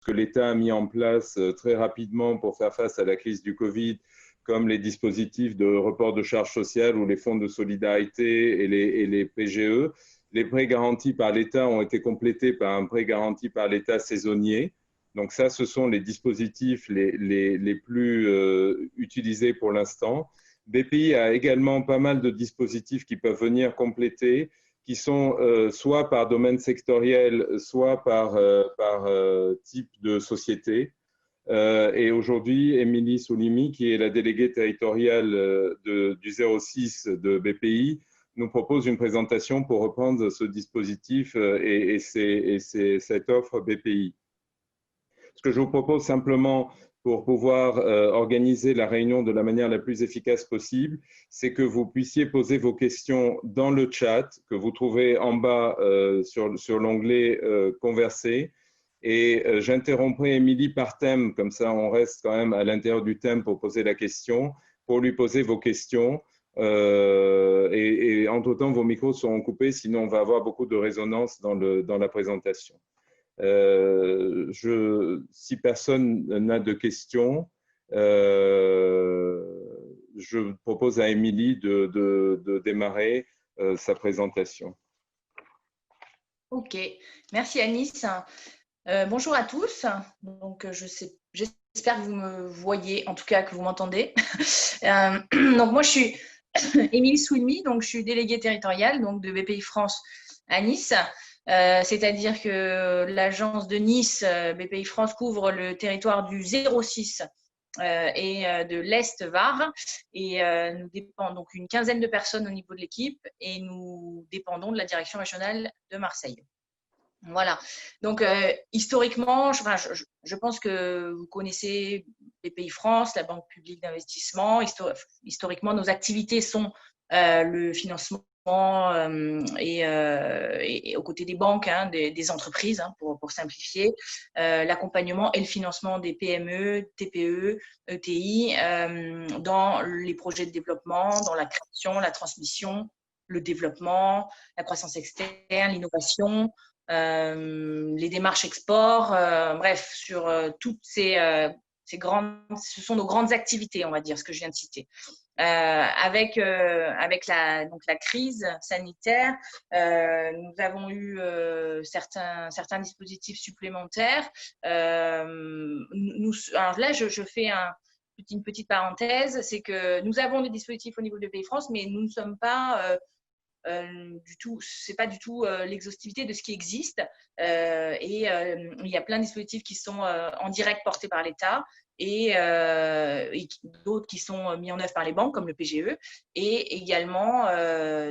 que l'État a mis en place très rapidement pour faire face à la crise du Covid, comme les dispositifs de report de charges sociales ou les fonds de solidarité et les PGE. Les prêts garantis par l'État ont été complétés par un prêt garanti par l'État saisonnier. Donc ça, ce sont les dispositifs les plus utilisés pour l'instant. BPI a également pas mal de dispositifs qui peuvent venir compléter, qui sont soit par domaine sectoriel, soit par type de société. Et aujourd'hui, Émilie Soulimi, qui est la déléguée territoriale du 06 de BPI, nous propose une présentation pour reprendre ce dispositif et cette offre BPI. Ce que je vous propose simplement pour pouvoir organiser la réunion de la manière la plus efficace possible, c'est que vous puissiez poser vos questions dans le chat que vous trouvez en bas sur l'onglet « Converser ». Et j'interromprai Émilie par thème, comme ça on reste quand même à l'intérieur du thème pour poser la question, pour lui poser vos questions. Et entre-temps, vos micros seront coupés, sinon on va avoir beaucoup de résonance dans la présentation. Si personne n'a de questions, je propose à Émilie de démarrer sa présentation. Ok, merci Anis. Bonjour à tous. Donc, j'espère que vous me voyez, en tout cas que vous m'entendez. Donc, moi, je suis Émilie Soulimi, donc je suis déléguée territoriale donc, de BPI France à Nice. C'est-à-dire que l'agence de Nice, BPI France, couvre le territoire du 06 et de l'Est Var. Et nous dépendons donc une quinzaine de personnes au niveau de l'équipe et nous dépendons de la direction régionale de Marseille. Voilà. Donc, historiquement, je pense que vous connaissez BPI France, la Banque publique d'investissement. Historiquement, nos activités sont le financement et aux côtés des banques, hein, des entreprises, hein, pour simplifier, l'accompagnement et le financement des PME, TPE, ETI dans les projets de développement, dans la création, la transmission, le développement, la croissance externe, l'innovation, les démarches export, bref, sur toutes ces ce sont nos grandes activités, on va dire, ce que je viens de citer. Avec la crise sanitaire, nous avons eu certains dispositifs supplémentaires. Alors là, je fais une petite parenthèse, c'est que nous avons des dispositifs au niveau de BPI France, mais nous ne sommes pas du tout, c'est pas du tout l'exhaustivité de ce qui existe. Il y a plein de dispositifs qui sont en direct portés par l'État et d'autres qui sont mis en œuvre par les banques comme le PGE et également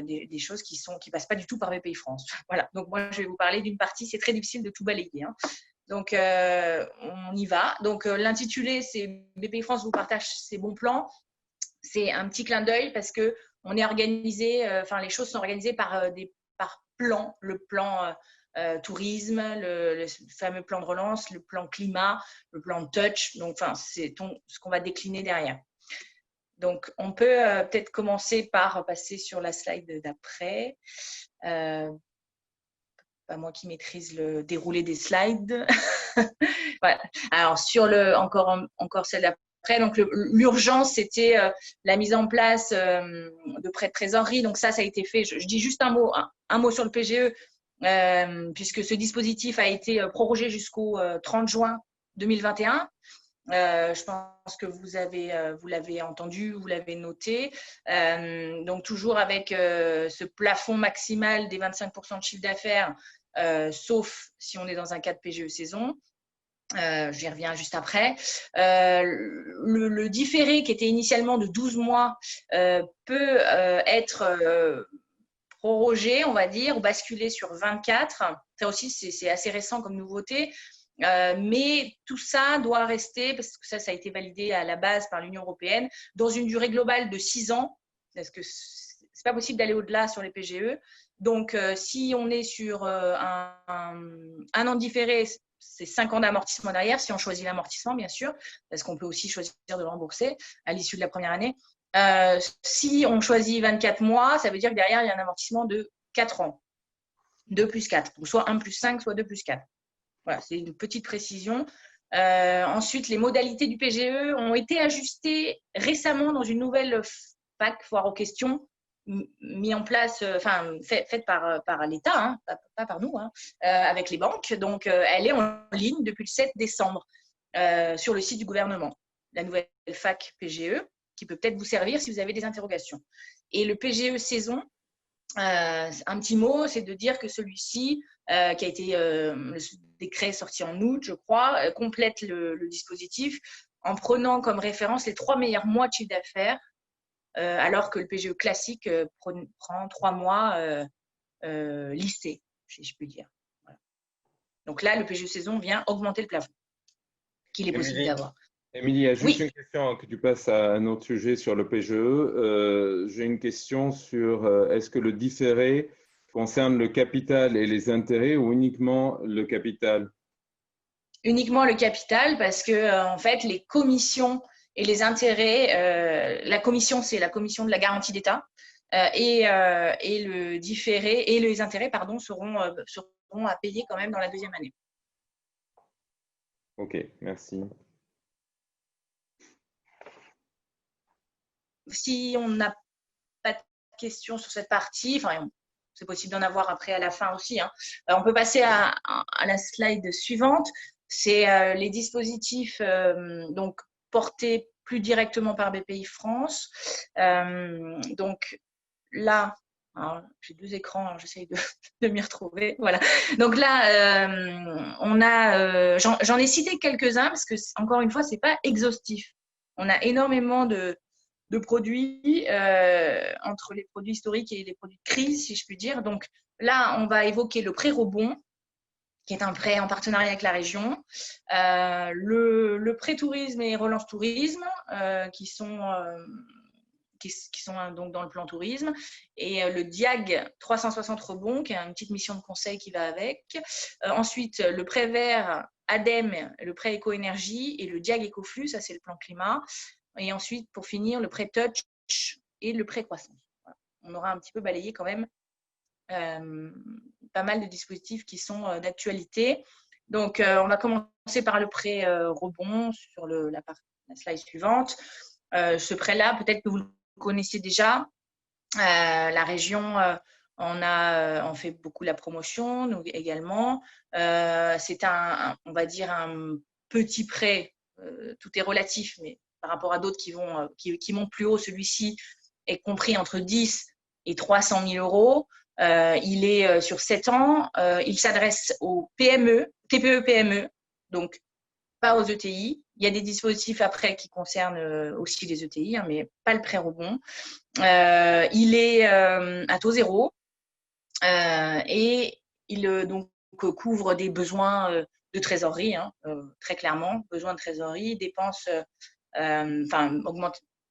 des choses qui passent pas du tout par BPI France. Voilà. Donc moi je vais vous parler d'une partie. C'est très difficile de tout balayer, hein. Donc on y va. Donc l'intitulé c'est BPI France vous partage ses bons plans. C'est un petit clin d'œil parce que on est organisé, les choses sont organisées par plans, le plan tourisme, le fameux plan de relance, le plan climat, le plan touch. Donc, c'est ce qu'on va décliner derrière. Donc, on peut peut-être commencer par passer sur la slide d'après. Pas moi qui maîtrise le déroulé des slides. Voilà. Alors, encore celle d'après. Donc, l'urgence, c'était la mise en place de prêts de trésorerie. Donc, ça a été fait. Je dis juste un mot sur le PGE, puisque ce dispositif a été prorogé jusqu'au 30 juin 2021. Je pense que vous l'avez entendu, vous l'avez noté. Donc, toujours avec ce plafond maximal des 25% de chiffre d'affaires, sauf si on est dans un cas de PGE saison. J'y reviens juste après. Le différé qui était initialement de 12 mois peut être prorogé, on va dire, ou basculé sur 24. Ça aussi, c'est assez récent comme nouveauté. Mais tout ça doit rester, parce que ça a été validé à la base par l'Union européenne, dans une durée globale de 6 ans, parce que c'est pas possible d'aller au-delà sur les PGE. Donc, si on est sur un an différé, c'est 5 ans d'amortissement derrière, si on choisit l'amortissement, bien sûr, parce qu'on peut aussi choisir de le rembourser à l'issue de la première année. Si on choisit 24 mois, ça veut dire que derrière, il y a un amortissement de 4 ans. 2 plus 4. Donc, soit 1 plus 5, soit 2 plus 4. Voilà, c'est une petite précision. Ensuite, les modalités du PGE ont été ajustées récemment dans une nouvelle fac, foire aux questions, mis en place, faite par l'État, hein, pas par nous, hein, avec les banques. Donc, elle est en ligne depuis le 7 décembre sur le site du gouvernement. La nouvelle fac PGE, qui peut peut-être vous servir si vous avez des interrogations. Et le PGE saison, un petit mot, c'est de dire que celui-ci, qui a été le décret sorti en août, je crois, complète le dispositif en prenant comme référence les 3 meilleurs mois de chiffre d'affaires, alors que le PGE classique prend 3 mois lissés, si je puis dire. Voilà. Donc là, le PGE saison vient augmenter le plafond qu'il est possible d'avoir. Émilie, il y a juste Oui. une question avant que tu passes à un autre sujet sur le PGE. J'ai une question sur est-ce que le différé concerne le capital et les intérêts ou uniquement le capital? Uniquement le capital, parce que en fait, les commissions et les intérêts, la commission, c'est la commission de la garantie d'État, et le différé et les intérêts, pardon, seront à payer quand même dans la deuxième année. Ok, merci. Si on n'a pas de questions sur cette partie, enfin, c'est possible d'en avoir après à la fin aussi, hein. On peut passer à la slide suivante. C'est les dispositifs donc portés plus directement par BPI France. Donc là, j'ai 2 écrans, j'essaye de m'y retrouver. Voilà. Donc là, on a, j'en ai cité quelques-uns parce que encore une fois, c'est pas exhaustif. On a énormément de produits entre les produits historiques et les produits de crise, si je puis dire. Donc là, on va évoquer le prêt rebond, qui est un prêt en partenariat avec la région, le prêt tourisme et relance tourisme, qui sont donc dans le plan tourisme, et le DIAG 360 rebond, qui est une petite mission de conseil qui va avec. Ensuite, le prêt vert ADEME, le prêt éco-énergie, et le DIAG écoflux, ça c'est le plan climat. Et ensuite, pour finir, le prêt touch et le prêt croissance. Voilà. On aura un petit peu balayé quand même pas mal de dispositifs qui sont d'actualité. Donc, on va commencer par le prêt rebond sur la slide suivante. Ce prêt-là, peut-être que vous le connaissez déjà. La région on fait beaucoup la promotion, nous également. C'est on va dire, un petit prêt. Tout est relatif, mais par rapport à d'autres qui montent plus haut, celui-ci est compris entre 10 et 300 000 euros. Il est sur 7 ans. Il s'adresse aux PME, TPE, PME, donc pas aux ETI. Il y a des dispositifs après qui concernent aussi les ETI, hein, mais pas le prêt rebond. Il est à taux zéro et il donc couvre des besoins de trésorerie, hein, très clairement, besoin de trésorerie, dépenses,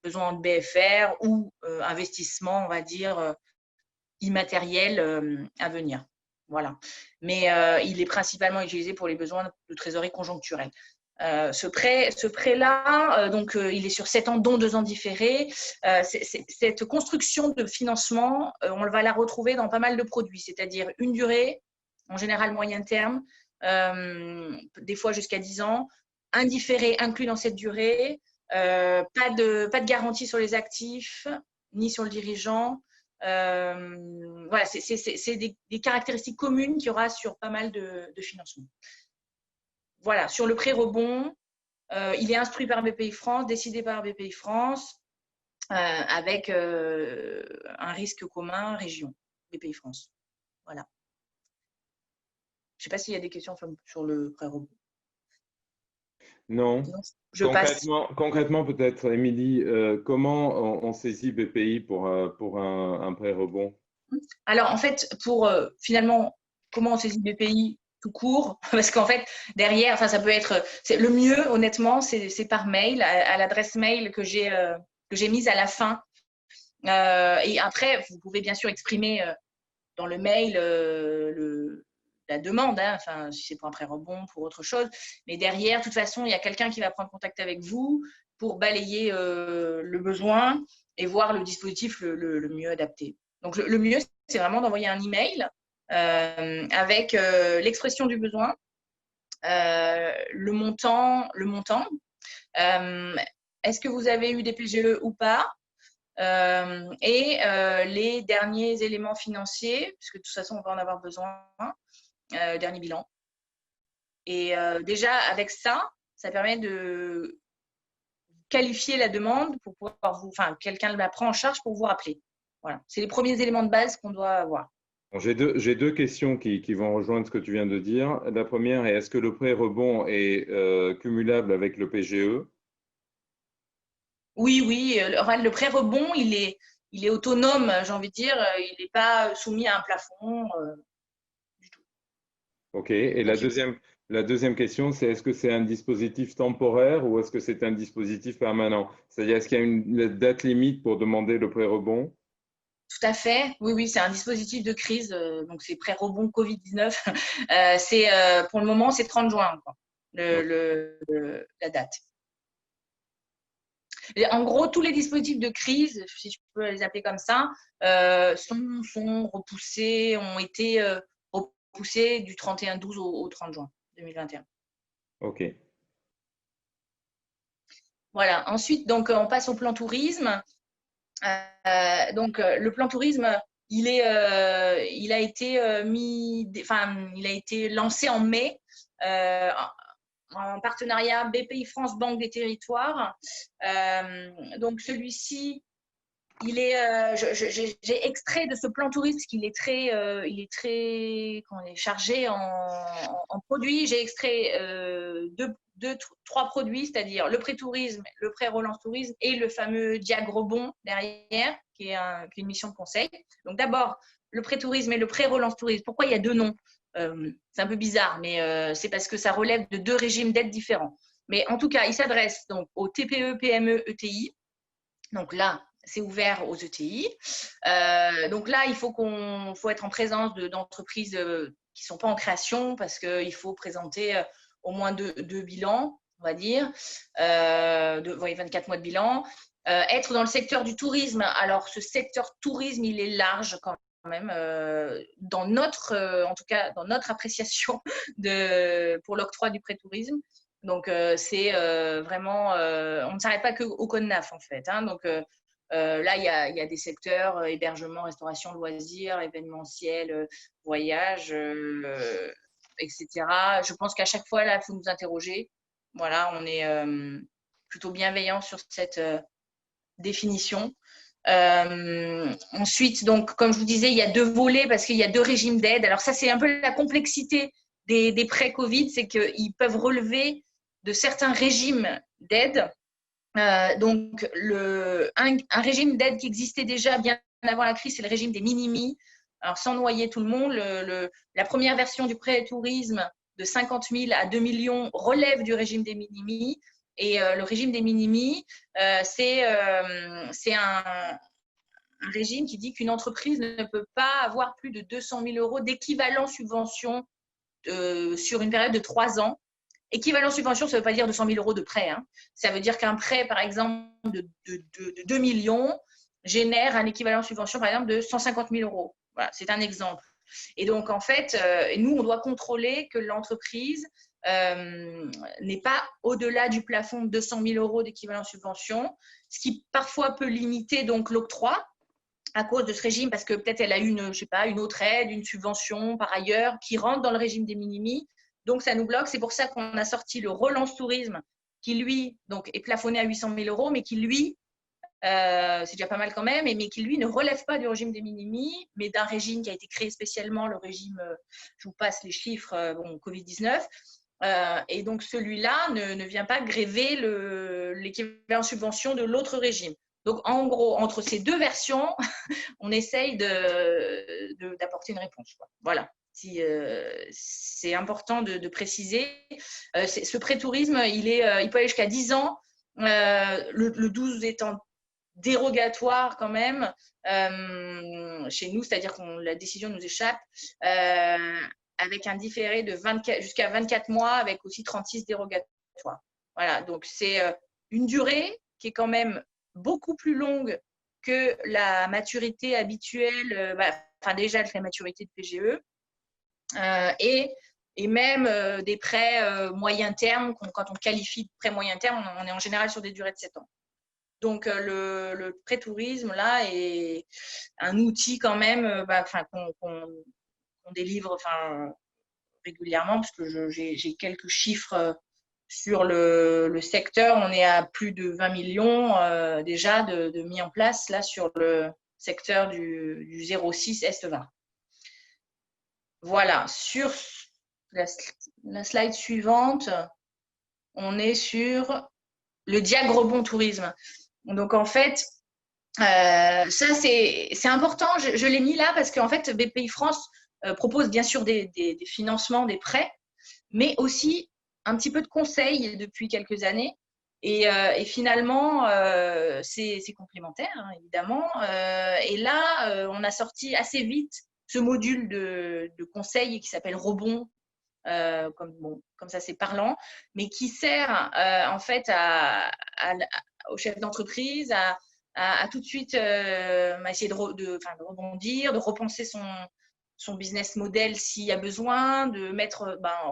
besoin de BFR ou investissement, on va dire, immatériel à venir. Voilà. Mais il est principalement utilisé pour les besoins de trésorerie conjoncturelle. Ce prêt-là, il est sur 7 ans, dont 2 ans différés. Cette construction de financement, on va la retrouver dans pas mal de produits, c'est-à-dire une durée, en général moyen terme, des fois jusqu'à 10 ans, un différé inclus dans cette durée, pas de garantie sur les actifs, ni sur le dirigeant. Voilà, c'est des caractéristiques communes qu'il y aura sur pas mal de financements. Voilà, sur le prêt rebond, il est instruit par BPI France, décidé par BPI France, avec un risque commun région, BPI France. Voilà. Je ne sais pas s'il y a des questions sur le prêt rebond. Non. Concrètement, peut-être, Émilie, comment on saisit BPI pour un prêt rebond? Alors, en fait, finalement, comment on saisit BPI tout court, parce qu'en fait, derrière, ça peut être… Le mieux, honnêtement, c'est par mail, à l'adresse mail que j'ai mise à la fin. Et après, vous pouvez bien sûr exprimer dans le mail la demande, hein, si c'est pour un prêt rebond, pour autre chose. Mais derrière, de toute façon, il y a quelqu'un qui va prendre contact avec vous pour balayer le besoin et voir le dispositif le mieux adapté. Donc, le mieux, c'est vraiment d'envoyer un email avec l'expression du besoin le montant. Est-ce que vous avez eu des PGE ou pas? Et les derniers éléments financiers, puisque de toute façon, on va en avoir besoin, dernier bilan. Et déjà, avec ça, ça permet de qualifier la demande pour pouvoir quelqu'un la prend en charge pour vous rappeler. Voilà, c'est les premiers éléments de base qu'on doit avoir. Bon, j'ai deux questions qui vont rejoindre ce que tu viens de dire. La première est, est-ce que le prêt rebond est cumulable avec le PGE? Oui, le prêt rebond, il est autonome, j'ai envie de dire. Il n'est pas soumis à un plafond du tout. OK. Et Donc, la deuxième question, c'est est-ce que c'est un dispositif temporaire ou est-ce que c'est un dispositif permanent? C'est-à-dire, est-ce qu'il y a une date limite pour demander le prêt rebond? tout à fait. Oui, c'est un dispositif de crise. Donc, c'est prêt rebond Covid-19. Pour le moment, c'est 30 juin, quoi, la date. Et en gros, tous les dispositifs de crise, si je peux les appeler comme ça, sont repoussés, ont été repoussés du 31-12 au 30 juin 2021. OK. Voilà. Ensuite, donc, on passe au plan tourisme. Le plan tourisme, il a été lancé en mai en partenariat BPI France Banque des Territoires. Donc celui-ci, j'ai extrait de ce plan tourisme parce qu'il est très chargé en produits. J'ai extrait trois produits, c'est-à-dire le pré-tourisme, le pré-relance tourisme et le fameux Diag-Rebond derrière, qui est une mission de conseil. Donc d'abord, le pré-tourisme et le pré-relance tourisme. Pourquoi il y a deux noms? C'est un peu bizarre, mais c'est parce que ça relève de deux régimes d'aide différents. Mais en tout cas, il s'adresse donc aux TPE, PME, ETI. Donc là, c'est ouvert aux ETI. Donc là, il faut être en présence d'entreprises qui ne sont pas en création parce qu'il faut présenter au moins deux bilans, on va dire, 24 mois de bilan. Être dans le secteur du tourisme. Alors, ce secteur tourisme, il est large quand même, en tout cas, dans notre appréciation pour l'octroi du pré-tourisme. Donc, c'est vraiment, on ne s'arrête pas qu'au CONNAF, en fait. Hein. Donc, là, il y a des secteurs, hébergement, restauration, loisirs, événementiel, voyage, etc. Je pense qu'à chaque fois, là, il faut nous interroger. Voilà, on est plutôt bienveillant sur cette définition. Ensuite, donc, comme je vous disais, il y a deux volets parce qu'il y a deux régimes d'aide. Alors ça, c'est un peu la complexité des prêts Covid, c'est qu'ils peuvent relever de certains régimes d'aide. Donc, un régime d'aide qui existait déjà bien avant la crise, c'est le régime des minimis. Alors, sans noyer tout le monde, la première version du prêt tourisme de 50 000 à 2 millions relève du régime des minimis. Et le régime des minimis, c'est un régime qui dit qu'une entreprise ne peut pas avoir plus de 200 000 euros d'équivalent subvention sur une période de 3 ans. Équivalent subvention, ça ne veut pas dire 200 000 euros de prêt. Hein. Ça veut dire qu'un prêt, par exemple, de 2 millions génère un équivalent subvention, par exemple, de 150 000 euros. Voilà, c'est un exemple. Et donc, en fait, nous, on doit contrôler que l'entreprise n'est pas au-delà du plafond de 200 000 euros d'équivalent subvention, ce qui parfois peut limiter donc l'octroi à cause de ce régime, parce que peut-être elle a une autre aide, une subvention par ailleurs qui rentre dans le régime des minimis. Donc, ça nous bloque. C'est pour ça qu'on a sorti le Relance Tourisme qui, lui, donc, est plafonné à 800 000 euros, mais qui, lui, c'est déjà pas mal quand même, mais qui, lui, ne relève pas du régime des minimis, mais d'un régime qui a été créé spécialement, le régime, je vous passe les chiffres, Covid-19. Et donc, celui-là ne vient pas gréver l'équivalent subvention de l'autre régime. Donc, en gros, entre ces deux versions, on essaye d'apporter une réponse. Quoi. Voilà. C'est important de préciser. Ce pré-tourisme, il peut aller jusqu'à 10 ans, le 12 étant dérogatoire quand même chez nous, c'est-à-dire que la décision nous échappe, avec un différé de jusqu'à 24 mois, avec aussi 36 dérogatoires. Voilà, donc c'est une durée qui est quand même beaucoup plus longue que la maturité habituelle, déjà la maturité de PGE, et et même des prêts moyen terme. Quand on qualifie de prêt moyen terme, on est en général sur des durées de 7 ans. Donc, le prêt tourisme, là, est un outil quand même qu'on délivre régulièrement, parce que j'ai quelques chiffres sur le secteur. On est à plus de 20 millions déjà de mis en place là sur le secteur du 06 Est-20. Voilà, sur la slide suivante, on est sur le Diag Rebond Tourisme. Donc, en fait, ça, c'est important. Je l'ai mis là parce qu'en fait, BPI France propose bien sûr des financements, des prêts, mais aussi un petit peu de conseils depuis quelques années. Et finalement, c'est complémentaire, hein, évidemment. Et là, on a sorti assez vite ce module de conseil qui s'appelle Rebond, comme ça c'est parlant, mais qui sert en fait aux chefs d'entreprise à tout de suite essayer de rebondir, de repenser son business model s'il y a besoin, de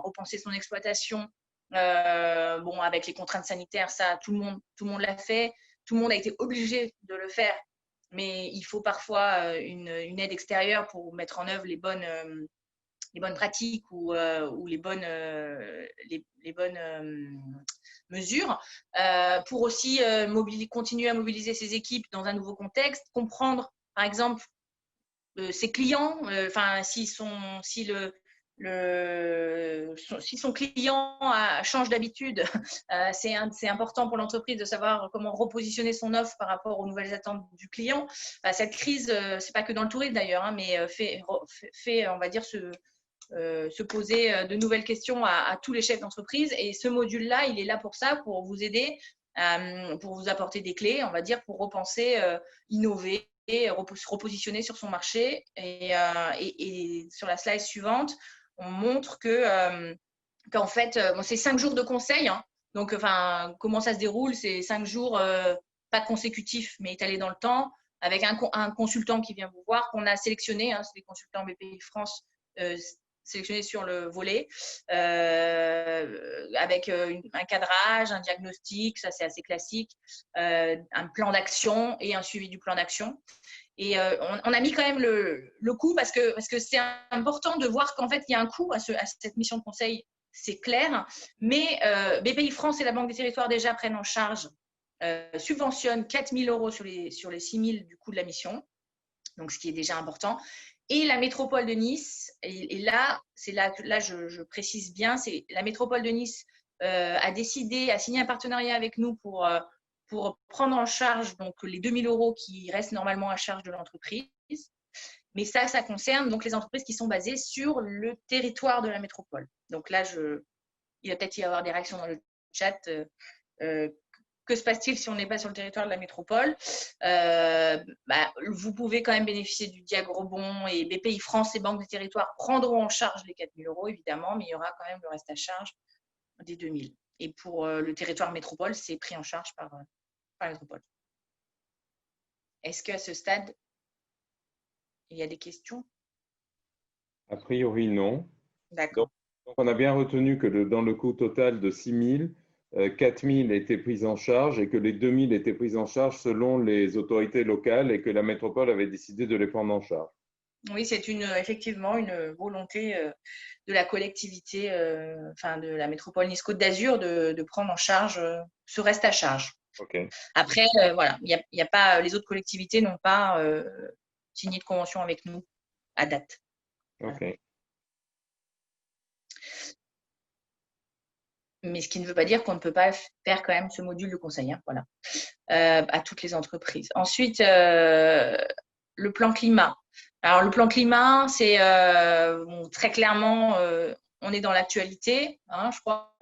repenser son exploitation. Avec les contraintes sanitaires, ça, tout le monde l'a fait. Tout le monde a été obligé de le faire, mais il faut parfois une aide extérieure pour mettre en œuvre les bonnes pratiques ou les bonnes mesures, pour aussi continuer à mobiliser ses équipes dans un nouveau contexte, comprendre, par exemple, ses clients, si son client change d'habitude, c'est important pour l'entreprise de savoir comment repositionner son offre par rapport aux nouvelles attentes du client. Cette crise, c'est pas que dans le tourisme d'ailleurs, hein, mais fait, on va dire, se poser de nouvelles questions à tous les chefs d'entreprise. Et ce module-là, il est là pour ça, pour vous aider, pour vous apporter des clés, on va dire, pour repenser, innover, et repositionner sur son marché. Et sur la slide suivante, on montre qu'en fait, c'est 5 jours de conseil. Hein. Donc, comment ça se déroule? C'est 5 jours, pas consécutifs, mais étalés dans le temps, avec un consultant qui vient vous voir, qu'on a sélectionné. Hein, c'est des consultants BPI France sélectionnés sur le volet, avec un cadrage, un diagnostic, ça c'est assez classique, un plan d'action et un suivi du plan d'action. Et on a mis quand même le coût parce que c'est important de voir qu'en fait, il y a un coût à cette mission de conseil, c'est clair, mais BPI France et la Banque des Territoires déjà prennent en charge, subventionnent 4 000 € sur les 6 000 du coût de la mission, donc ce qui est déjà important. Et la métropole de Nice, et là, je précise bien, c'est la métropole de Nice a signé un partenariat avec nous pour prendre en charge donc les 2 000 € qui restent normalement à charge de l'entreprise. Mais ça concerne donc les entreprises qui sont basées sur le territoire de la métropole. Donc là, il va peut-être y avoir des réactions dans le chat. Que se passe-t-il si on n'est pas sur le territoire de la métropole? Vous pouvez quand même bénéficier du Diag Rebond, et BPI France et Banque des Territoires prendront en charge les 4 000 € évidemment, mais il y aura quand même le reste à charge des 2 000. Et pour le territoire métropole, c'est pris en charge par la métropole. Est-ce qu'à ce stade, il y a des questions? A priori, non. D'accord. Donc, on a bien retenu que dans le coût total de 6 000, 4 000 étaient prises en charge et que les 2 000 étaient prises en charge selon les autorités locales et que la métropole avait décidé de les prendre en charge. Oui, c'est effectivement une volonté de la collectivité, de la métropole Nice-Côte d'Azur de prendre en charge ce reste à charge. Okay. Après, voilà, il y a pas, les autres collectivités n'ont pas signé de convention avec nous à date. Ok. Voilà. Mais ce qui ne veut pas dire qu'on ne peut pas faire quand même ce module de conseil, hein, voilà, à toutes les entreprises. Ensuite, le plan climat. Alors, le plan climat, c'est très clairement, on est dans l'actualité, hein, je crois.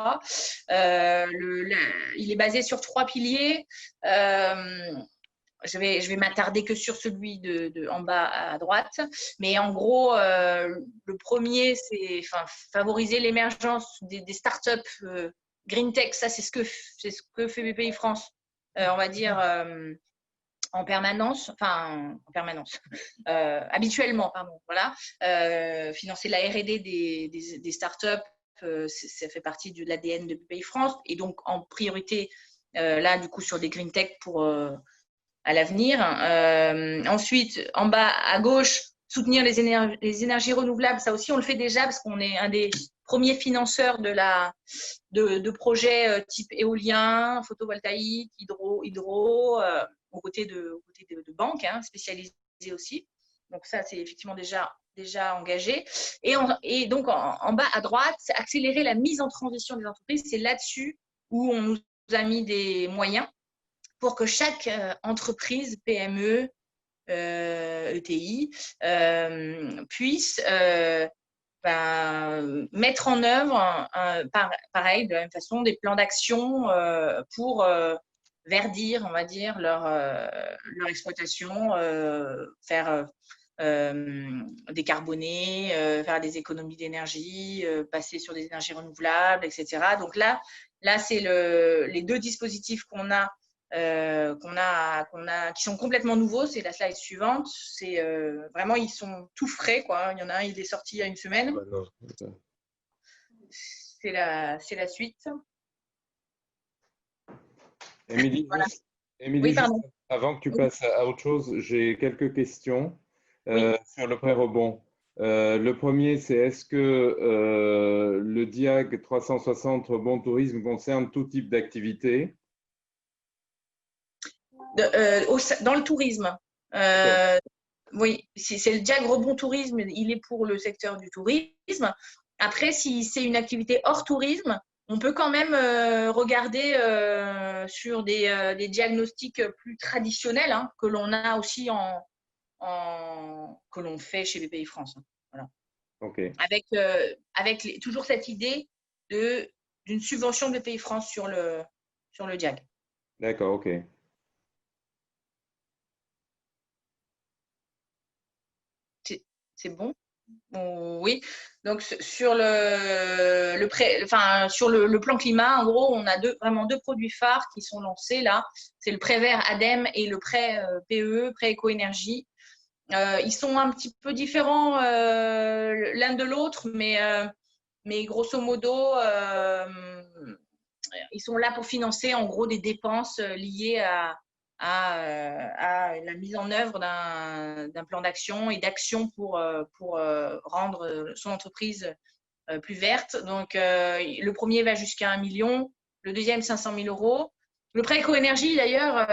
Il est basé sur 3 piliers. Je vais m'attarder que sur celui en bas à droite. Mais en gros, le premier, c'est favoriser l'émergence des startups green tech. Ça, c'est ce que fait BPI France, on va dire, en permanence, habituellement, pardon, voilà, financer la R&D des startups ça fait partie de l'ADN de BPI France. Et donc, en priorité, là, du coup, sur des green tech à l'avenir. Ensuite, en bas à gauche, soutenir les énergies renouvelables. Ça aussi, on le fait déjà parce qu'on est un des premiers financeurs de projets type éolien, photovoltaïque, hydro aux côtés de banques spécialisées aussi. Donc ça, c'est effectivement déjà engagé. Et donc, en bas à droite, c'est accélérer la mise en transition des entreprises. C'est là-dessus où on nous a mis des moyens pour que chaque entreprise, PME, ETI, puisse mettre en œuvre, pareil, de la même façon, des plans d'action pour verdir, on va dire, leur exploitation, faire décarboner, faire des économies d'énergie, passer sur des énergies renouvelables, etc. Donc là c'est les deux dispositifs qu'on a, qui sont complètement nouveaux. C'est la slide suivante. C'est vraiment, ils sont tout frais, quoi. Il y en a un, il est sorti il y a une semaine. C'est la suite. Émilie, voilà. Émilie, juste avant que tu passes à autre chose, j'ai quelques questions sur le pré-rebond. Le premier, c'est est-ce que le DIAG 360 rebond tourisme concerne tout type d'activité? Dans le tourisme. Oui, c'est le DIAG rebond tourisme, il est pour le secteur du tourisme. Après, si c'est une activité hors tourisme, on peut quand même regarder sur des diagnostics plus traditionnels que l'on a aussi que l'on fait chez BPI France. Voilà. Avec toujours cette idée d'une subvention de BPI France sur le DIAG. D'accord, ok. C'est bon? Oui. Donc, sur le plan climat, en gros, on a vraiment deux produits phares qui sont lancés là. C'est le prêt vert ADEME et le prêt PEE, prêt éco-énergie. Ils sont un petit peu différents l'un de l'autre, mais grosso modo, ils sont là pour financer en gros des dépenses liées à la mise en œuvre d'un plan d'action et d'action pour rendre son entreprise plus verte. Donc, le premier va jusqu'à 1 million, le deuxième 500 000 euros. Le prêt éco-énergie, d'ailleurs,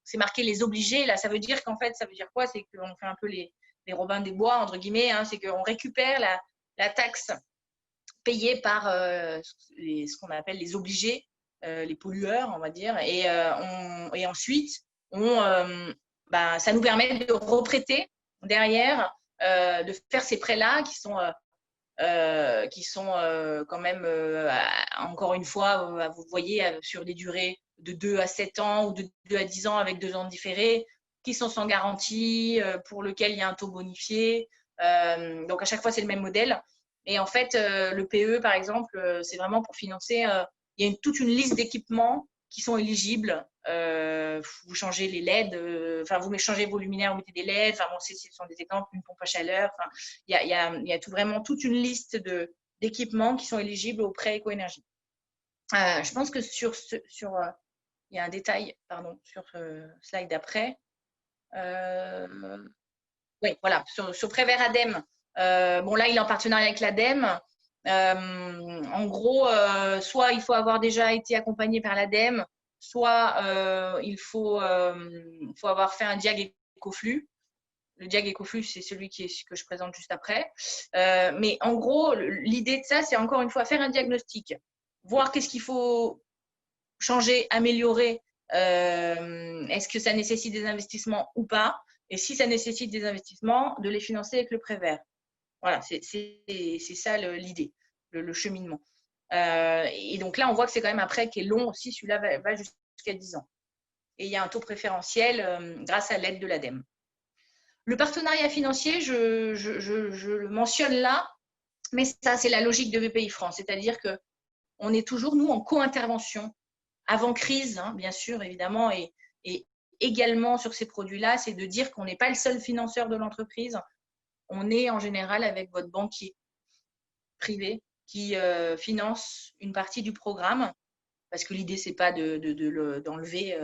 c'est marqué les obligés. Là, ça veut dire qu'en fait, ça veut dire quoi? C'est qu'on fait un peu les Robins des Bois, entre guillemets. C'est qu'on récupère la taxe payée par ce qu'on appelle les obligés, les pollueurs, on va dire. Et ensuite, ça nous permet de reprêter derrière, de faire ces prêts-là qui sont quand même, encore une fois, vous voyez, sur des durées de 2 à 7 ans ou de 2 à 10 ans avec 2 ans de différé, qui sont sans garantie, pour lequel il y a un taux bonifié. Donc, à chaque fois, c'est le même modèle. Et en fait, le PE, par exemple, c'est vraiment pour financer. Il y a toute une liste d'équipements qui sont éligibles. Vous changez les LED, vous changez vos luminaires, vous mettez des LED. Ce sont des exemples, une pompe à chaleur. Il y a vraiment toute une liste d'équipements qui sont éligibles au prêt éco-énergie. Je pense que il y a un détail, sur slide d'après. Oui, voilà, sur prêt vert ADEME. Là, il est en partenariat avec l'ADEME. En gros, soit il faut avoir déjà été accompagné par l'ADEME, soit il faut avoir fait un DIAG écoflux. Le DIAG écoflux, c'est celui que je présente juste après. Mais en gros, l'idée de ça, c'est encore une fois faire un diagnostic, voir qu'est-ce qu'il faut changer, améliorer. Est-ce que ça nécessite des investissements ou pas? Et si ça nécessite des investissements, de les financer avec le prêt vert. Voilà, c'est ça l'idée, le cheminement. Et donc là, on voit que c'est quand même un prêt qui est long aussi. Celui-là va jusqu'à 10 ans. Et il y a un taux préférentiel grâce à l'aide de l'ADEME. Le partenariat financier, je le mentionne là, mais ça, c'est la logique de BPI France. C'est-à-dire qu'on est toujours, nous, en co-intervention, avant crise, bien sûr, évidemment, et également sur ces produits-là, c'est de dire qu'on n'est pas le seul financeur de l'entreprise. On est en général avec votre banquier privé qui finance une partie du programme, parce que l'idée, c'est pas d'enlever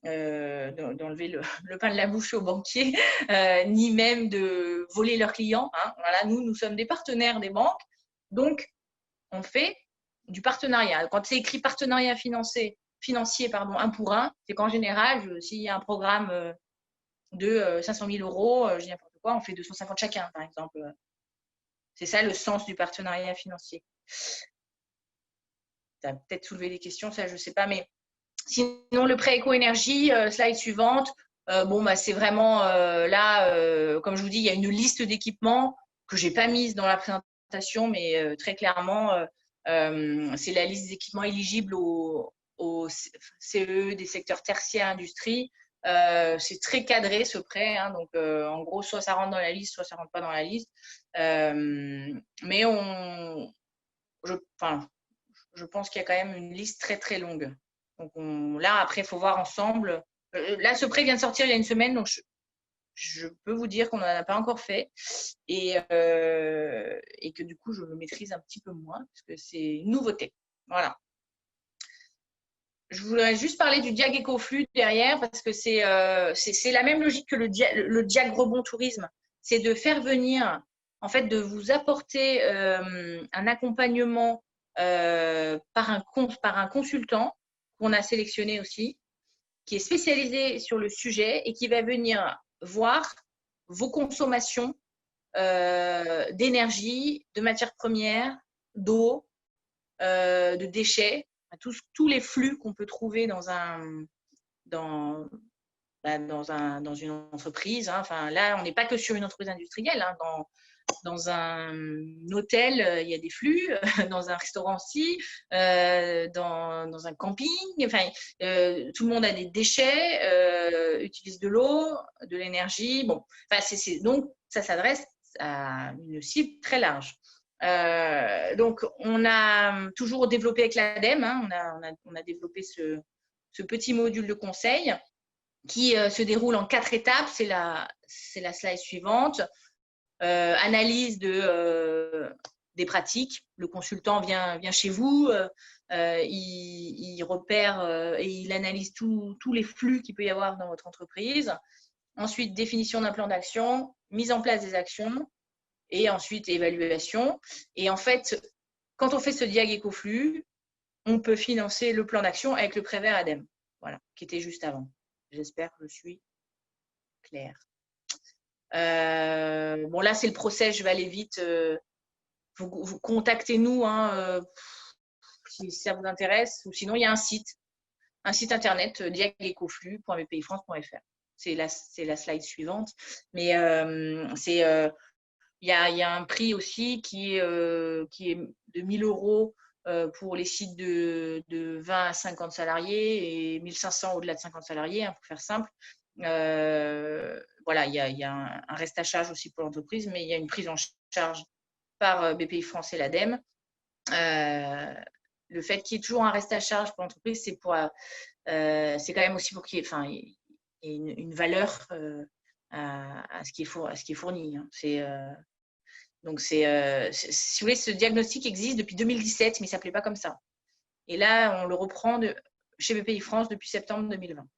le pain de la bouche aux banquiers, ni même de voler leurs clients. Hein. Voilà, nous sommes des partenaires des banques, donc on fait du partenariat. Quand c'est écrit partenariat financier, un pour un, c'est qu'en général, s'il y a un programme de 500 000 euros, je dis n'importe quoi, on fait 250 chacun, par exemple. C'est ça le sens du partenariat financier. Ça a peut-être soulevé des questions, ça je ne sais pas, mais sinon le prêt éco-énergie, slide suivante, c'est vraiment là, comme je vous dis, il y a une liste d'équipements que je n'ai pas mise dans la présentation, mais très clairement, c'est la liste d'équipements éligibles au CE des secteurs tertiaires industrie. C'est très cadré ce prêt, hein, donc en gros, soit ça rentre dans la liste, soit ça ne rentre pas dans la liste. Mais je pense qu'il y a quand même une liste très très longue. Donc là, après, il faut voir ensemble. Là, ce prêt vient de sortir il y a une semaine, donc je peux vous dire qu'on n'en a pas encore fait et que du coup, je le maîtrise un petit peu moins parce que c'est une nouveauté. Voilà. Je voudrais juste parler du Diag Écoflux derrière parce que c'est la même logique que le Diag Rebond Tourisme. C'est de faire venir, en fait, de vous apporter un accompagnement par un consultant qu'on a sélectionné aussi, qui est spécialisé sur le sujet et qui va venir voir vos consommations d'énergie, de matières premières, d'eau, de déchets, tous les flux qu'on peut trouver dans une entreprise. Hein. Enfin, là, on n'est pas que sur une entreprise industrielle. Hein. Dans un hôtel, il y a des flux, dans un restaurant aussi, dans un camping. Enfin, tout le monde a des déchets, utilise de l'eau, de l'énergie. Bon, donc, ça s'adresse à une cible très large. Donc, on a toujours développé avec l'ADEME, hein, on a développé ce petit module de conseil qui se déroule en 4 étapes. C'est la slide suivante. Analyse des pratiques. Le consultant vient chez vous, il repère et il analyse tous les flux qu'il peut y avoir dans votre entreprise. Ensuite, définition d'un plan d'action, mise en place des actions et ensuite évaluation. Et en fait, quand on fait ce Diag Écoflux, on peut financer le plan d'action avec le prêt vert ADEME, voilà, qui était juste avant. J'espère que je suis claire. Là, c'est le procès, je vais aller vite. Vous contactez-nous hein, si ça vous intéresse. Ou sinon, il y a un site internet, diagecoflux.bpifrance.fr. C'est la slide suivante. Mais il y a un prix aussi qui est de 1 000 euros pour les sites de 20 à 50 salariés et 1 500 au-delà de 50 salariés, hein, pour faire simple. Voilà, il y a un reste à charge aussi pour l'entreprise, mais il y a une prise en charge par BPI France et l'ADEME. Le fait qu'il y ait toujours un reste à charge pour l'entreprise, c'est quand même aussi pour qu'il y ait une valeur à ce qui est fourni. Hein. Donc, si vous voulez, ce diagnostic existe depuis 2017, mais il ne s'appelait pas comme ça. Et là, on le reprend chez BPI France depuis septembre 2020.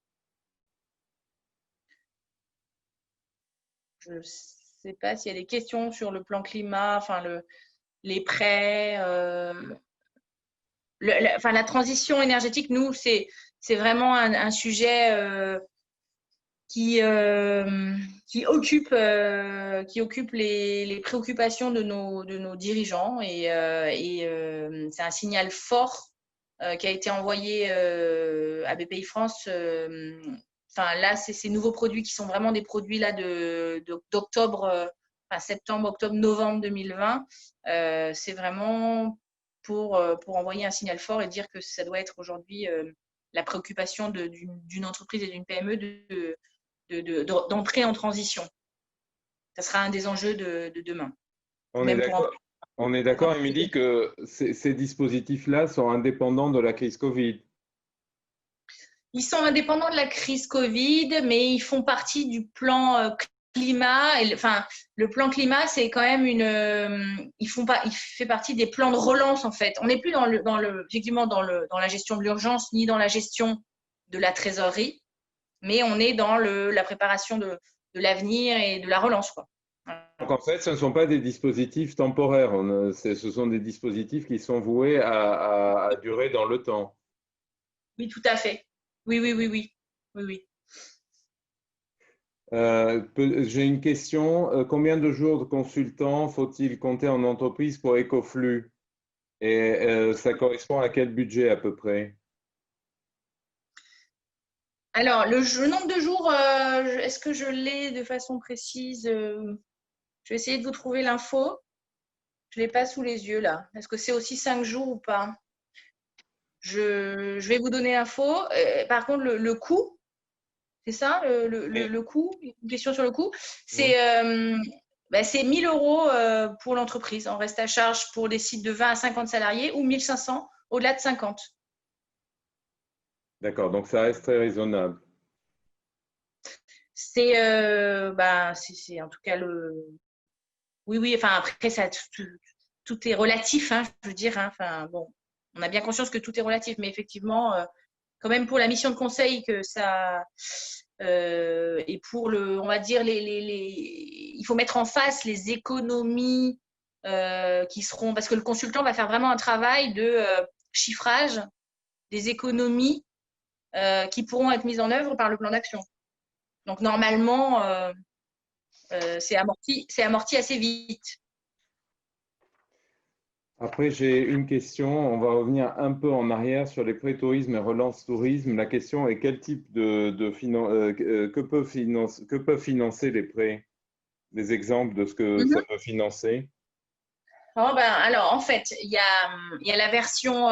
Je ne sais pas s'il y a des questions sur le plan climat, enfin les prêts, la transition énergétique. Nous, c'est vraiment un sujet qui occupe les préoccupations de nos dirigeants et c'est un signal fort qui a été envoyé à BPI France. Là, c'est ces nouveaux produits qui sont vraiment des produits là d'octobre, septembre, octobre, novembre 2020. C'est vraiment pour envoyer un signal fort et dire que ça doit être aujourd'hui la préoccupation d'une entreprise et d'une PME d'entrer en transition. Ça sera un des enjeux de demain. On est d'accord, Émilie, que ces dispositifs-là sont indépendants de la crise Covid. Ils sont indépendants de la crise Covid, mais ils font partie du plan climat, enfin, le plan climat, c'est quand même il fait partie des plans de relance en fait. On n'est plus effectivement dans la gestion de l'urgence ni dans la gestion de la trésorerie, mais on est dans la préparation de l'avenir et de la relance, quoi. Donc, en fait, ce ne sont pas des dispositifs temporaires, ce sont des dispositifs qui sont voués à durer dans le temps. Oui, tout à fait. Oui, oui, oui, oui, oui, oui. J'ai une question. Combien de jours de consultants faut-il compter en entreprise pour Ecoflux? Et ça correspond à quel budget à peu près? Alors, le nombre de jours, est-ce que je l'ai de façon précise? Je vais essayer de vous trouver l'info. Je ne l'ai pas sous les yeux là. Est-ce que c'est aussi 5 jours ou pas? Je vais vous donner l'info. Par contre, le coût, c'est ça, le coût, une question sur le coût, c'est 1 000 euros pour l'entreprise en reste à charge pour des sites de 20 à 50 salariés ou 1 500 au-delà de 50. D'accord, donc ça reste très raisonnable. C'est en tout cas Oui, oui, enfin après, tout est relatif, hein, je veux dire. Hein, enfin, bon, on a bien conscience que tout est relatif, mais effectivement, quand même pour la mission de conseil que ça et pour on va dire il faut mettre en face les économies qui seront parce que le consultant va faire vraiment un travail de chiffrage des économies qui pourront être mises en œuvre par le plan d'action. Donc normalement, c'est amorti assez vite. Après, j'ai une question. On va revenir un peu en arrière sur les prêts tourisme et relance tourisme. La question est quel type que peuvent financer les prêts? Des exemples de ce que ça peut financer? Alors, en fait, il y a la version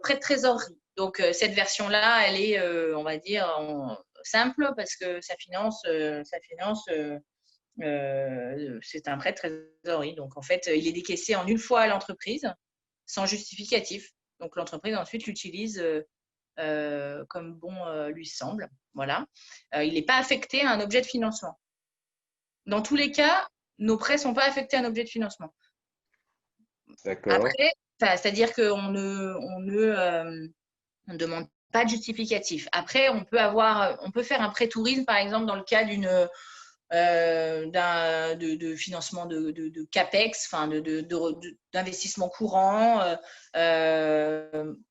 prêt de trésorerie. Donc, cette version-là, elle est, on va dire, simple parce que ça finance c'est un prêt de trésorerie. Donc, en fait, il est décaissé en une fois à l'entreprise sans justificatif. Donc, l'entreprise ensuite l'utilise comme bon lui semble. Voilà. Il n'est pas affecté à un objet de financement. Dans tous les cas, nos prêts ne sont pas affectés à un objet de financement. D'accord. Après, c'est-à-dire qu'on ne demande pas de justificatif. Après, on peut faire un prêt tourisme, par exemple, dans le cas de financement de CAPEX, enfin d'investissement courant.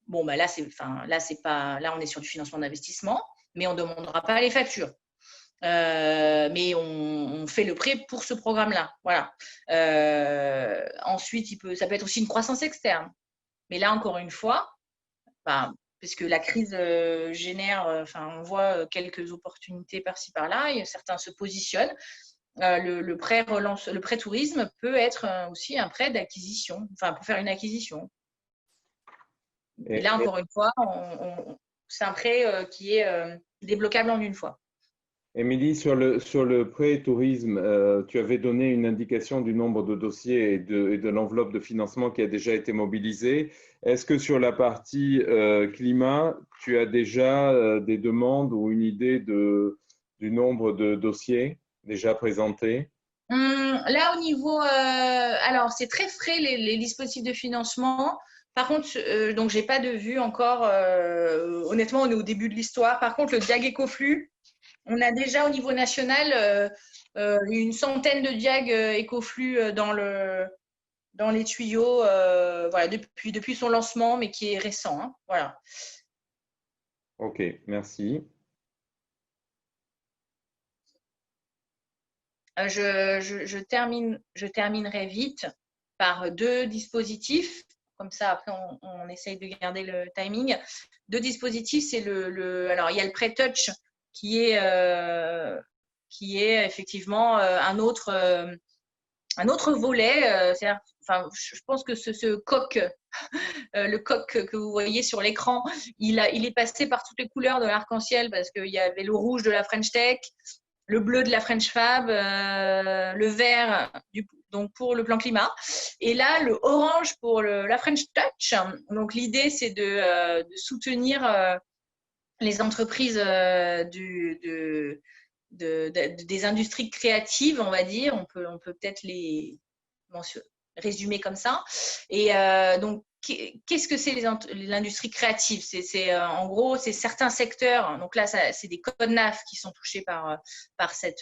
Bon, bah là, là, on est sur du financement d'investissement, mais on ne demandera pas les factures. Mais on fait le prêt pour ce programme-là. Voilà. Ensuite, ça peut être aussi une croissance externe. Mais là, encore une fois, puisque la crise génère, on voit quelques opportunités par-ci par-là, et certains se positionnent. Le prêt tourisme peut être aussi un prêt d'acquisition, pour faire une acquisition. Et là, encore une fois, c'est un prêt qui est débloquable en une fois. Émilie, sur le prêt tourisme, tu avais donné une indication du nombre de dossiers et de l'enveloppe de financement qui a déjà été mobilisée. Est-ce que sur la partie climat, tu as déjà des demandes ou une idée du nombre de dossiers déjà présentés? Là, au niveau… alors, c'est très frais, les dispositifs de financement. Par contre, donc, je n'ai pas de vue encore. Honnêtement, on est au début de l'histoire. Par contre, le DIAG Ecoflux, on a déjà au niveau national une centaine de diag Ecoflux dans les tuyaux voilà, depuis son lancement, mais qui est récent. Hein, voilà. Ok, merci. Je terminerai vite par 2 dispositifs. Comme ça, après, on essaye de garder le timing. 2 dispositifs, c'est alors, il y a le prêt touch qui est effectivement un autre volet. Je pense que ce coq, le coq que vous voyez sur l'écran, il est passé par toutes les couleurs de l'arc-en-ciel parce qu'il y avait le rouge de la French Tech, le bleu de la French Fab, le vert donc pour le plan climat, et là le orange pour la French Touch. Donc l'idée c'est de soutenir les entreprises des industries créatives, on va dire. On peut peut-être les résumer comme ça. Et donc, qu'est-ce que c'est l'industrie créative? En gros, c'est certains secteurs. Donc là, c'est des codes NAF qui sont touchés par cette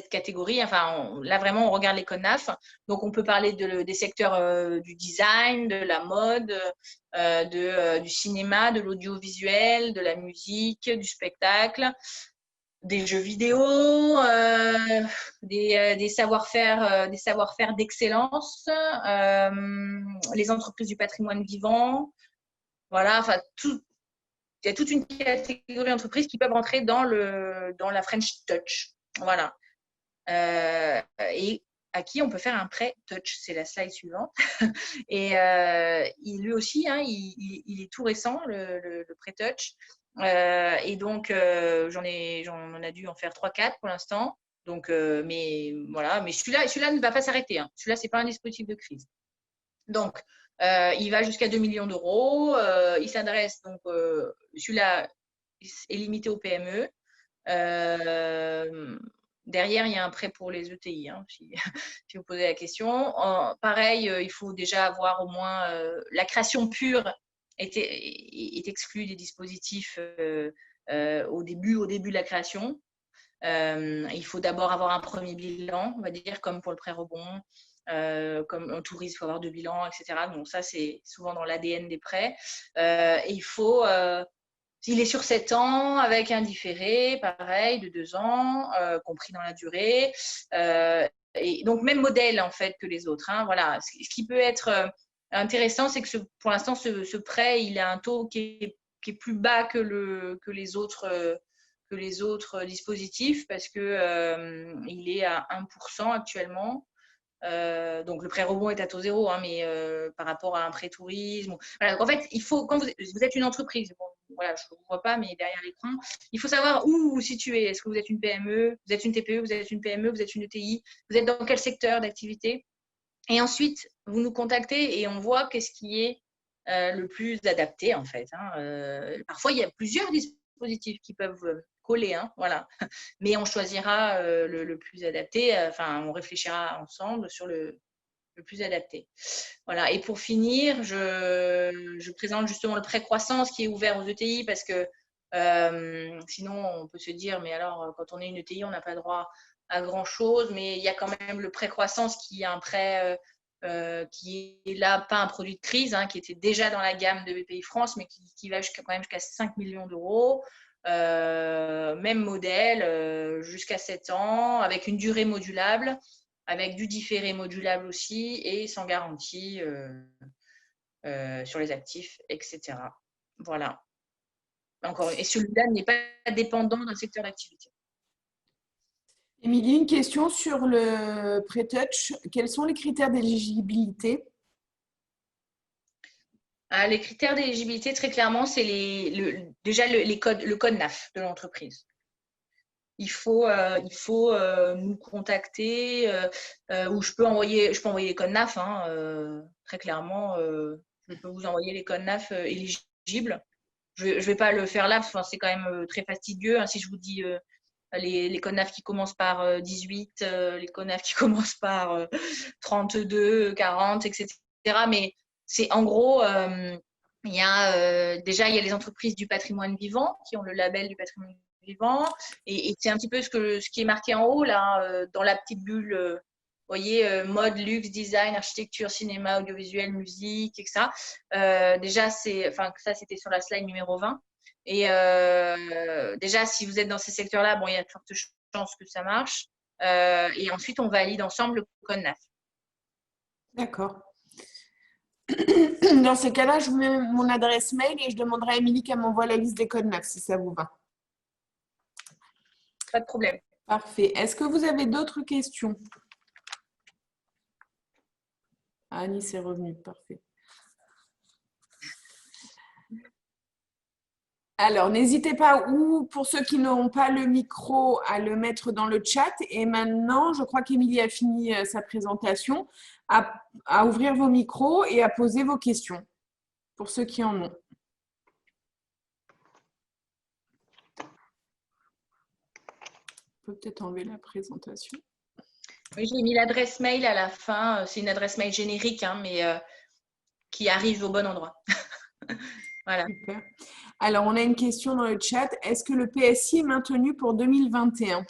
catégorie. Enfin, là, vraiment, on regarde les codes NAF. Donc, on peut parler des secteurs du design, de la mode, du cinéma, de l'audiovisuel, de la musique, du spectacle, des jeux vidéo, des savoir-faire d'excellence, les entreprises du patrimoine vivant. Voilà, enfin, il y a toute une catégorie d'entreprises qui peuvent rentrer dans la French Touch. Voilà. Et à qui on peut faire un prêt touch. C'est la slide suivante. Et lui aussi, hein, il est tout récent, le prêt touch. Et donc, on a dû en faire 3-4 pour l'instant. Donc, mais voilà, mais celui-là ne va pas s'arrêter. Hein. Celui-là, c'est pas un dispositif de crise. Donc, il va jusqu'à 2 millions d'euros. Il s'adresse donc, celui-là est limité aux PME. Derrière, il y a un prêt pour les ETI, hein, si vous posez la question. Pareil, il faut déjà avoir au moins la création pure est exclue des dispositifs au début de la création. Il faut d'abord avoir un premier bilan, on va dire, comme pour le prêt rebond, comme un tourisme, il faut avoir 2 bilans, etc. Donc ça, c'est souvent dans l'ADN des prêts. Et il faut il est sur 7 ans avec un différé, pareil, de 2 ans, compris dans la durée. Et donc, même modèle, en fait, que les autres. Hein, voilà. Ce qui peut être intéressant, c'est que pour l'instant, ce prêt, il a un taux qui est plus bas que les autres dispositifs parce qu'il est à 1% actuellement. Donc le prêt rebond est à taux zéro, hein, mais par rapport à un prêt tourisme. Voilà, donc en fait, il faut, quand vous êtes une entreprise, bon, voilà, je ne vous vois pas, mais derrière l'écran, il faut savoir où vous vous situez. Est-ce que vous êtes une PME, vous êtes une TPE, vous êtes une PME, vous êtes une ETI, vous êtes dans quel secteur d'activité? Et ensuite, vous nous contactez et on voit qu'est-ce qui est le plus adapté, en fait. Hein. Parfois, il y a plusieurs dispositifs qui peuvent coller, hein, voilà. Mais on choisira le plus adapté. Enfin, on réfléchira ensemble sur le plus adapté. Voilà. Et pour finir, je présente justement le prêt croissance qui est ouvert aux ETI parce que sinon, on peut se dire, mais alors, quand on est une ETI, on n'a pas droit à grand-chose. Mais il y a quand même le prêt croissance qui est un prêt qui est là, pas un produit de crise, hein, qui était déjà dans la gamme de BPI-France, mais qui va quand même jusqu'à 5 millions d'euros. Même modèle, jusqu'à 7 ans, avec une durée modulable, avec du différé modulable aussi, et sans garantie sur les actifs, etc. Voilà. Encore, et celui-là n'est pas dépendant d'un secteur d'activité. Émilie, une question sur le prêt touch. Quels sont les critères d'éligibilité? Les critères d'éligibilité, très clairement, c'est déjà le code NAF de l'entreprise. Il faut nous contacter ou je peux envoyer les codes NAF. Hein, très clairement, je peux vous envoyer les codes NAF éligibles. Je ne vais pas le faire là, parce que c'est quand même très fastidieux. Hein, si je vous dis les codes NAF qui commencent par 18, les codes NAF qui commencent par 32, 40, etc. Mais c'est en gros, déjà, il y a les entreprises du patrimoine vivant qui ont le label du patrimoine vivant. Et c'est un petit peu ce qui est marqué en haut, là, dans la petite bulle. Vous voyez, mode, luxe, design, architecture, cinéma, audiovisuel, musique, etc. Déjà, ça, c'était sur la slide numéro 20. Et déjà, si vous êtes dans ces secteurs-là, bon, il y a de fortes chances que ça marche. Et ensuite, on valide ensemble le code NAF. D'accord. Dans ces cas-là, je vous mets mon adresse mail et je demanderai à Émilie qu'elle m'envoie la liste des codes NAF, si ça vous va. Pas de problème. Parfait. Est-ce que vous avez d'autres questions? Annie, c'est revenu. Parfait. Alors, n'hésitez pas, ou pour ceux qui n'ont pas le micro, à le mettre dans le chat. Et maintenant, je crois qu'Émilie a fini sa présentation, à ouvrir vos micros et à poser vos questions, pour ceux qui en ont. peut peut-être enlever la présentation. Oui, j'ai mis l'adresse mail à la fin. C'est une adresse mail générique, hein, mais qui arrive au bon endroit. Voilà. Super. Alors, on a une question dans le chat. Est-ce que le PSI est maintenu pour 2021?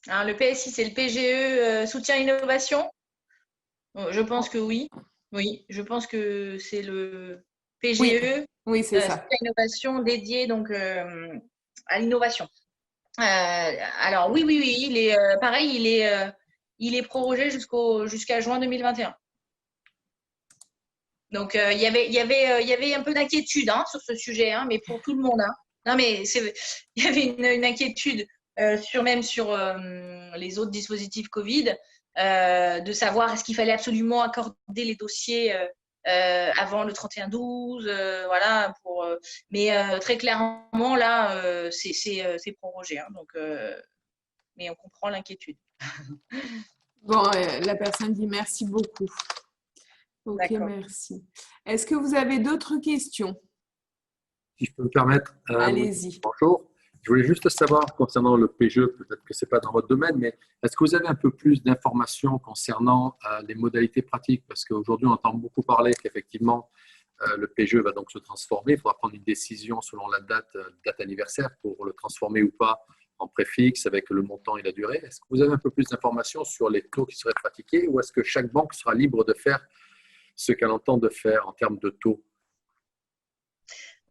Alors, le PSI, c'est le PGE soutien innovation. Je pense que oui. Oui, je pense que c'est le PGE oui, c'est ça. soutien innovation dédié donc, à l'innovation. Alors, oui, il est pareil, il est prorogé jusqu'à juin 2021. Donc, il y avait un peu d'inquiétude sur ce sujet, hein, mais pour tout le monde. Hein. Non, mais il y avait une inquiétude sur les autres dispositifs Covid, de savoir est-ce qu'il fallait absolument accorder les dossiers avant le 31-12, voilà. Mais très clairement, là, c'est prorogé. Hein, donc, mais on comprend l'inquiétude. Bon, la personne dit merci beaucoup. Ok, merci. Est-ce que vous avez d'autres questions? Si je peux me permettre. Allez-y. Bonjour. Je voulais juste savoir, concernant le PGE, peut-être que ce n'est pas dans votre domaine, mais est-ce que vous avez un peu plus d'informations concernant les modalités pratiques? Parce qu'aujourd'hui, on entend beaucoup parler qu'effectivement, le PGE va donc se transformer. Il faudra prendre une décision selon la date anniversaire pour le transformer ou pas en préfixe avec le montant et la durée. Est-ce que vous avez un peu plus d'informations sur les taux qui seraient pratiqués ou est-ce que chaque banque sera libre de faire ce qu'elle entend de faire en termes de taux?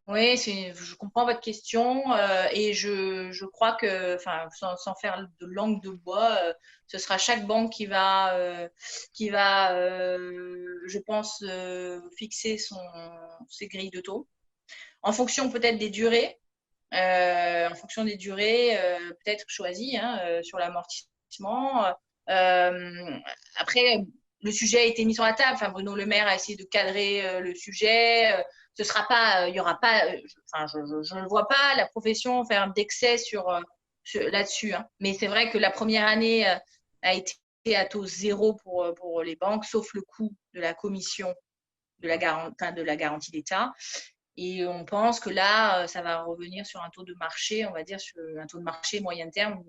Oui, je comprends votre question et je crois que, enfin, sans faire de langue de bois, ce sera chaque banque qui va, je pense, fixer ses grilles de taux en fonction peut-être des durées, peut-être choisies sur l'amortissement. Après, le sujet a été mis sur la table. Enfin, Bruno Le Maire a essayé de cadrer le sujet. Ce sera pas, il y aura pas. Je ne vois pas la profession faire d'excès là-dessus. Hein. Mais c'est vrai que la première année a été à taux zéro pour les banques, sauf le coût de la commission de la garantie d'État. Et on pense que là, ça va revenir sur un taux de marché, on va dire sur un taux de marché moyen terme.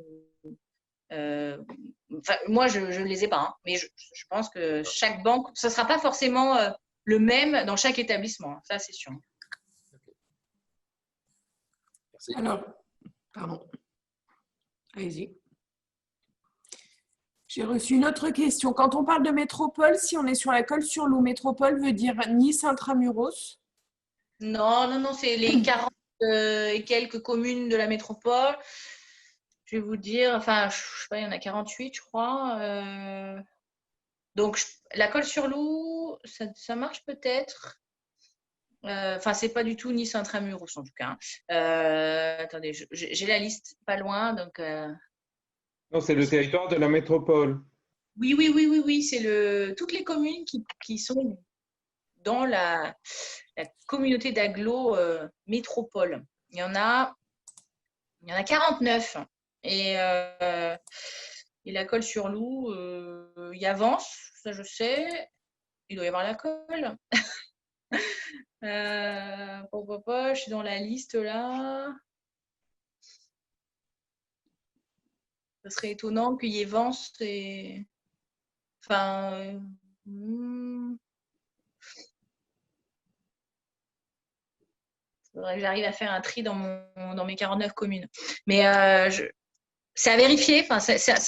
Moi, je ne les ai pas, hein, mais je pense que chaque banque, ce ne sera pas forcément le même dans chaque établissement, ça c'est sûr. Merci. Alors, pardon. Allez-y. J'ai reçu une autre question. Quand on parle de métropole, si on est sur la Colle-sur-Loup, métropole veut dire Nice intramuros? Non, c'est les 40 et quelques communes de la métropole. Je vais vous dire, enfin, je sais pas, il y en a 48, je crois. Donc, la Colle-sur-Loup, ça marche peut-être. Enfin, c'est pas du tout Nice intramuros en tout cas. Attendez, j'ai la liste pas loin, donc. Non, c'est le territoire de la métropole. Oui, c'est toutes les communes qui sont dans la communauté d'agglo métropole. Il y en a 49. Et la Colle-sur-Loup, il y a Vence, ça je sais. Il doit y avoir la Colle. Je suis dans la liste là. Ce serait étonnant qu'il y ait Vence et. Enfin. Faudrait que j'arrive à faire un tri dans mes 49 communes. Mais c'est à vérifier. Enfin,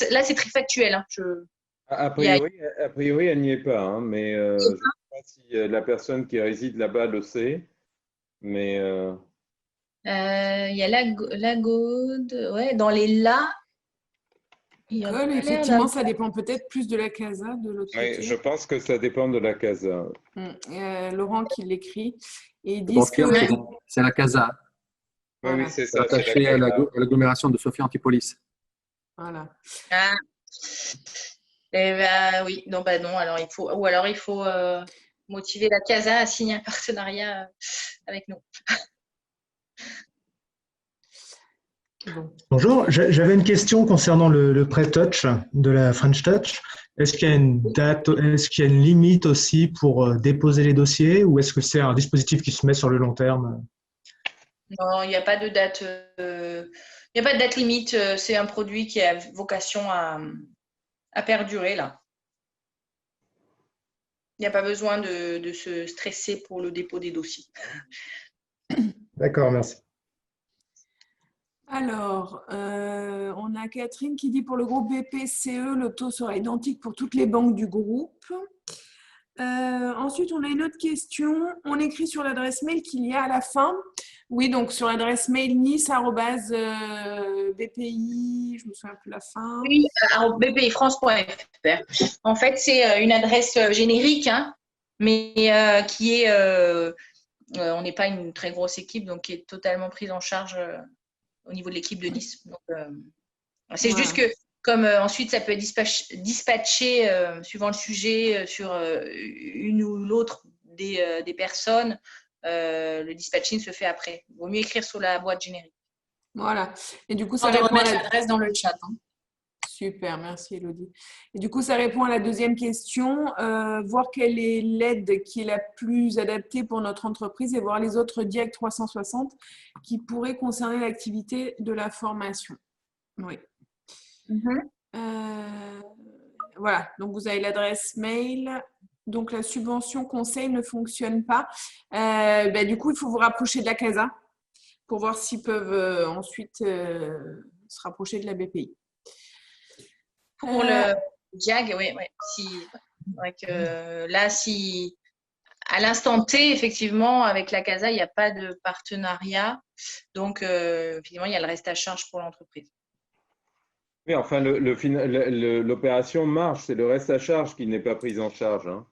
là, c'est très factuel. Hein. A priori, elle n'y est pas. Hein, mais je ne sais pas si la personne qui réside là-bas le sait. Mais il y a la Gaude. Ouais, dans les là. Effectivement, ça dépend peut-être plus de la CASA de l'autre côté. je pense que ça dépend de la CASA. Laurent qui l'écrit. Et ils disent que c'est la CASA. Oui, c'est ça. Attaché à l'agglomération de Sophia Antipolis. Voilà. Ah. Oui, non, alors il faut motiver la CASA à signer un partenariat avec nous. Bon. Bonjour, j'avais une question concernant le prêt Touch de la French Touch. Est-ce qu'il y a une date, est-ce qu'il y a une limite aussi pour déposer les dossiers ou est-ce que c'est un dispositif qui se met sur le long terme? Non, il n'y a pas de date. Il n'y a pas de date limite. C'est un produit qui a vocation à perdurer là. Il n'y a pas besoin de se stresser pour le dépôt des dossiers. D'accord, merci. Alors, on a Catherine qui dit pour le groupe BPCE, le taux sera identique pour toutes les banques du groupe. Ensuite, on a une autre question. On écrit sur l'adresse mail qu'il y a à la fin. Oui, donc sur l'adresse mail nice@bpi, je me souviens plus la fin. Oui, bpifrance.fr. En fait, c'est une adresse générique, hein, mais qui est. On n'est pas une très grosse équipe, donc qui est totalement prise en charge au niveau de l'équipe de Nice. Donc, c'est Voilà. juste que, comme ensuite ça peut être dispatché suivant le sujet sur une ou l'autre des personnes, le dispatching se fait après. Il vaut mieux écrire sur la boîte générique. Voilà. Et du coup, ça On va répond à remettre la... l'adresse dans le chat. Hein. Super, merci Elodie. Et du coup, ça répond à la deuxième question, voir quelle est l'aide qui est la plus adaptée pour notre entreprise et voir les autres DIAC 360 qui pourraient concerner l'activité de la formation. Oui. Voilà, donc vous avez l'adresse mail. Donc la subvention conseil ne fonctionne pas. Du coup, il faut vous rapprocher de la CASA pour voir s'ils peuvent ensuite se rapprocher de la BPI. Pour le JAG, oui. Là, si à l'instant T, effectivement, avec la CASA, il n'y a pas de partenariat. Donc, effectivement, il y a le reste à charge pour l'entreprise. Oui, enfin, l'opération marche, c'est le reste à charge qui n'est pas pris en charge. Hein.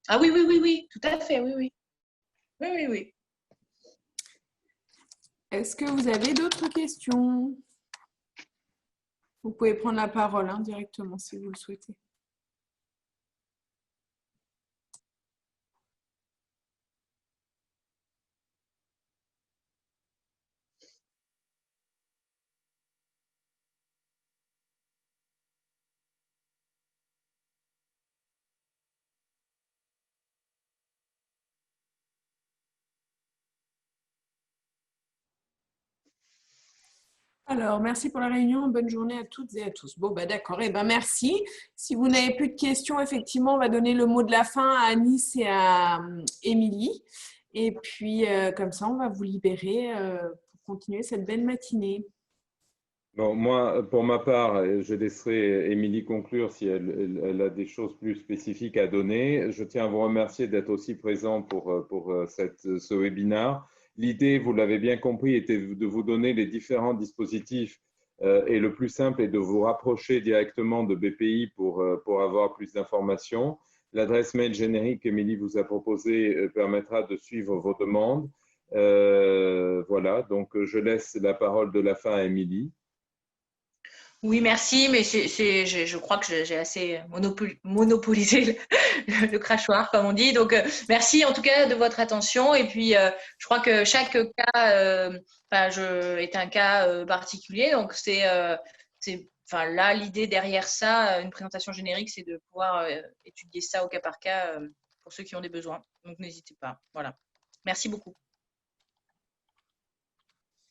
Ah oui, tout à fait, oui. Oui. Est-ce que vous avez d'autres questions? Vous pouvez prendre la parole directement si vous le souhaitez. Alors, merci pour la réunion. Bonne journée à toutes et à tous. Bon, d'accord. Merci. Si vous n'avez plus de questions, effectivement, on va donner le mot de la fin à Anis et à Émilie. Et puis, comme ça, on va vous libérer pour continuer cette belle matinée. Bon, moi, pour ma part, je laisserai Émilie conclure si elle a des choses plus spécifiques à donner. Je tiens à vous remercier d'être aussi présent pour ce webinaire. L'idée, vous l'avez bien compris, était de vous donner les différents dispositifs et le plus simple est de vous rapprocher directement de BPI pour avoir plus d'informations. L'adresse mail générique qu'Émilie vous a proposée permettra de suivre vos demandes. Voilà, donc je laisse la parole de la fin à Émilie. Oui, merci, mais je crois que j'ai assez monopolisé le crachoir, comme on dit. Donc, merci en tout cas de votre attention. Et puis, je crois que chaque cas est un cas particulier. Donc, là, l'idée derrière ça, une présentation générique, c'est de pouvoir étudier ça au cas par cas pour ceux qui ont des besoins. Donc, n'hésitez pas. Voilà. Merci beaucoup.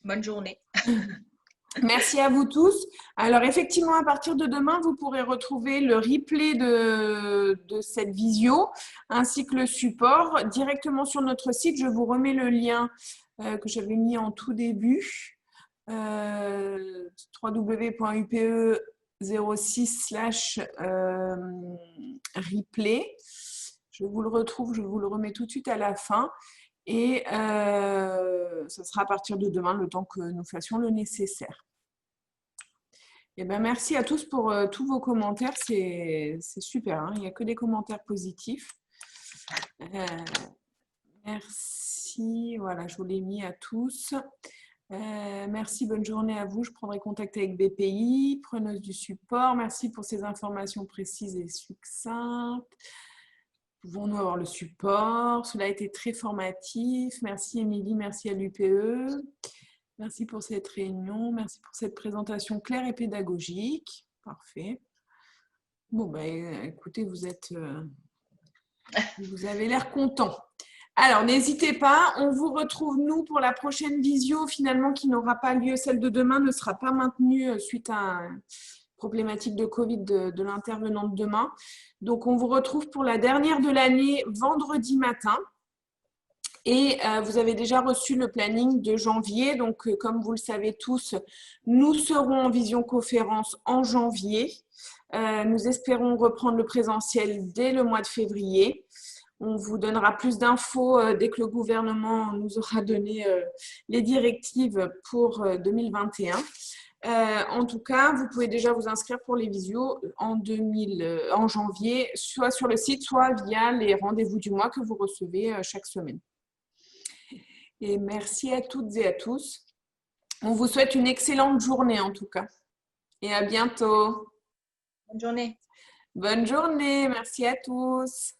Bonne journée. Merci à vous tous. Alors, effectivement, à partir de demain, vous pourrez retrouver le replay de cette visio ainsi que le support directement sur notre site. Je vous remets le lien que j'avais mis en tout début, www.upe06/replay. Je vous le retrouve, je vous le remets tout de suite à la fin. Et ce sera à partir de demain, le temps que nous fassions le nécessaire. Merci à tous pour tous vos commentaires. C'est super, il n'y a que des commentaires positifs. Merci. Voilà, je vous l'ai mis à tous. Merci, bonne journée à vous. Je prendrai contact avec BPI, preneuse du support. Merci pour ces informations précises et succinctes. Pouvons-nous avoir le support? Cela a été très formatif. Merci Émilie, merci à l'UPE. Merci pour cette réunion. Merci pour cette présentation claire et pédagogique. Parfait. Bon, écoutez, vous avez l'air content. Alors, n'hésitez pas. On vous retrouve, nous, pour la prochaine visio, finalement, qui n'aura pas lieu. Celle de demain ne sera pas maintenue suite à une problématique de Covid de l'intervenant de demain. Donc, on vous retrouve pour la dernière de l'année, vendredi matin. Et vous avez déjà reçu le planning de janvier. Donc, comme vous le savez tous, nous serons en visioconférence en janvier. Nous espérons reprendre le présentiel dès le mois de février. On vous donnera plus d'infos dès que le gouvernement nous aura donné les directives pour 2021. En tout cas, vous pouvez déjà vous inscrire pour les visios en janvier, soit sur le site, soit via les rendez-vous du mois que vous recevez chaque semaine. Et merci à toutes et à tous. On vous souhaite une excellente journée en tout cas. Et à bientôt. Bonne journée. Bonne journée. Merci à tous.